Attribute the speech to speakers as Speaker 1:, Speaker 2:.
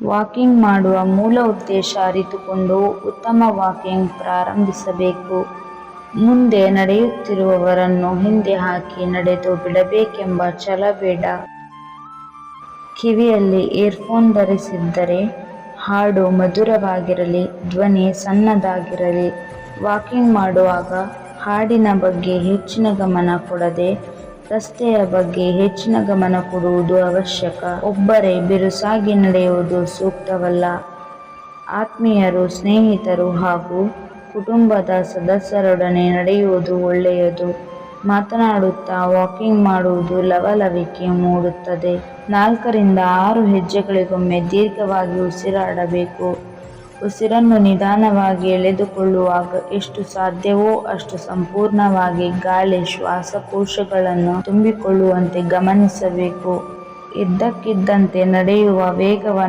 Speaker 1: Walking ಮಾಡುವ ಮೂಲ ಉದ್ದೇಶ ಅರಿತುಕೊಂಡು ಉತ್ತಮ ವಾಕಿಂಗ್ ಪ್ರಾರಂಭಿಸಬೇಕು. ಮುಂದೆ ನಡೆಯುತ್ತಿರುವವರನ್ನು ಹಿಂದೆ ಹಾಕಿ ನಡೆದು ಬಿಡಬೇಕೆಂಬ ಛಲ ಬೇಡ. ಕಿವಿಯಲ್ಲಿ ಇಯರ್ಫೋನ್ ಧರಿಸಿದ್ದರೆ ಹಾಡು ಮಧುರವಾಗಿರಲಿ, ಧ್ವನಿ ಸಣ್ಣದಾಗಿರಲಿ. ವಾಕಿಂಗ್ ಮಾಡುವಾಗ ಹಾಡಿನ ಬಗ್ಗೆ ಹೆಚ್ಚಿನ ಗಮನ ಕೊಡದೆ ರಸ್ತೆಯ ಬಗ್ಗೆ ಹೆಚ್ಚಿನ ಗಮನ ಕೊಡುವುದು ಅವಶ್ಯಕ. ಒಬ್ಬರೇ ಬಿರುಸಾಗಿ ನಡೆಯುವುದು ಸೂಕ್ತವಲ್ಲ. ಆತ್ಮೀಯರು, ಸ್ನೇಹಿತರು ಹಾಗೂ ಕುಟುಂಬದ ಸದಸ್ಯರೊಡನೆ ನಡೆಯುವುದು ಒಳ್ಳೆಯದು. ಮಾತನಾಡುತ್ತಾ ವಾಕಿಂಗ್ ಮಾಡುವುದು ಲವಲವಿಕೆ ಮೂಡುತ್ತದೆ. 4 ರಿಂದ 6 ಹೆಜ್ಜೆಗಳಿಗೊಮ್ಮೆ ದೀರ್ಘವಾಗಿ ಉಸಿರಾಡಬೇಕು. ಉಸಿರನ್ನು ನಿಧಾನವಾಗಿ ಎಳೆದುಕೊಳ್ಳುವಾಗ ಎಷ್ಟು ಸಾಧ್ಯವೋ ಅಷ್ಟು ಸಂಪೂರ್ಣವಾಗಿ ಗಾಳಿ ಶ್ವಾಸಕೋಶಗಳನ್ನು ತುಂಬಿಕೊಳ್ಳುವಂತೆ ಗಮನಿಸಬೇಕು. ಇದ್ದಕ್ಕಿದ್ದಂತೆ ನಡೆಯುವ ವೇಗವನ್ನು